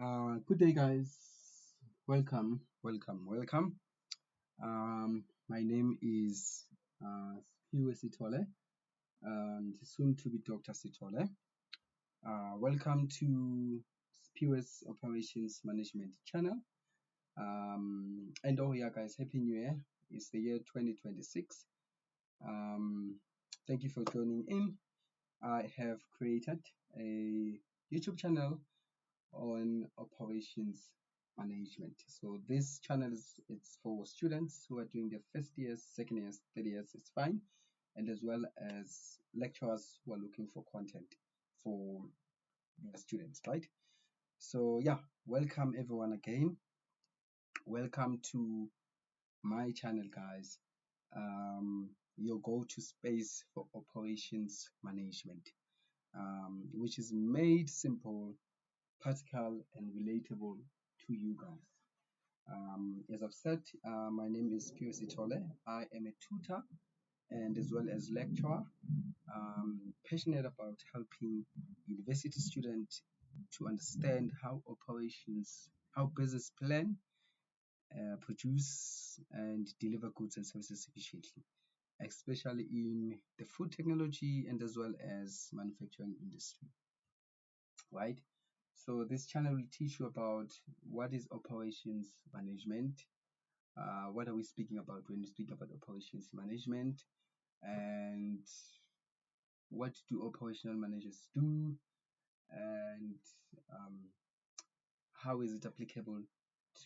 Good day, guys. Welcome. My name is Siphiwe and soon to be Dr. Sitole. Welcome to Siphiwe's Operations Management channel. And oh yeah, guys, Happy New Year! It's the year 2026. Um, Thank you for joining in. I have created a YouTube channel on operations management. So this channel is it's for students who are doing their first years, second years, third years, it's fine, and as well as lecturers who are looking for content for their students, right? So yeah, welcome everyone again. Welcome to my channel, guys. Your go-to space for operations management, which is made simple, practical, and relatable to you guys. As I've said, my name is Pius Itole. I am a tutor and as well as lecturer. Passionate about helping university students to understand how business plan, produce and deliver goods and services efficiently, especially in the food technology and as well as manufacturing industry, right? So this channel will teach you about what is operations management, what are we speaking about when we speak about operations management, and what do operational managers do, and um, how is it applicable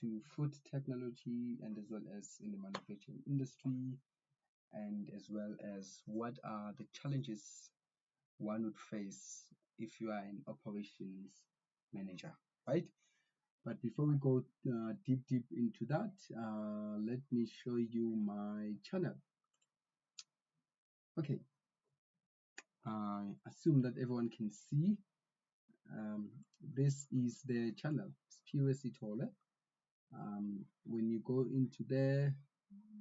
to food technology and as well as in the manufacturing industry, and as well as what are the challenges one would face if you are an operations manager, right? But before we go deep into that, let me show you my channel. Okay, I assume that everyone can see. Um, this is the channel, Siphiwe Itole. When you go into there,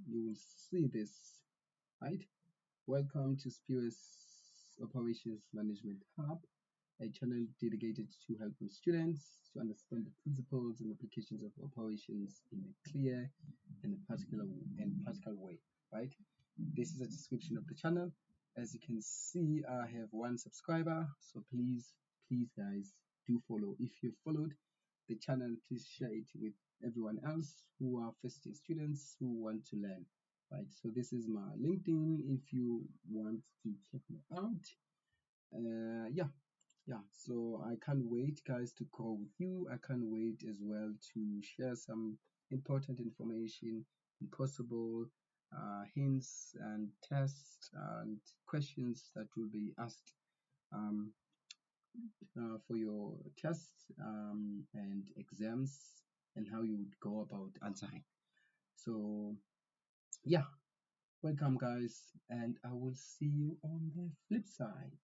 you will see this, right? Welcome to Siphiwe's Operations Management Hub, a channel dedicated to helping students to understand the principles and applications of operations in a clear and practical way, right? This is a description of the channel. As you can see, I have one subscriber, so please guys, do follow. If you followed the channel, please share it with everyone else who are first year students who want to learn, right? So this is my LinkedIn if you want to check me out. Yeah, so I can't wait, guys, to call with you. I can't wait as well to share some important information and possible hints and tests and questions that will be asked um, for your tests and exams, and how you would go about answering. So, yeah, welcome, guys, and I will see you on the flip side.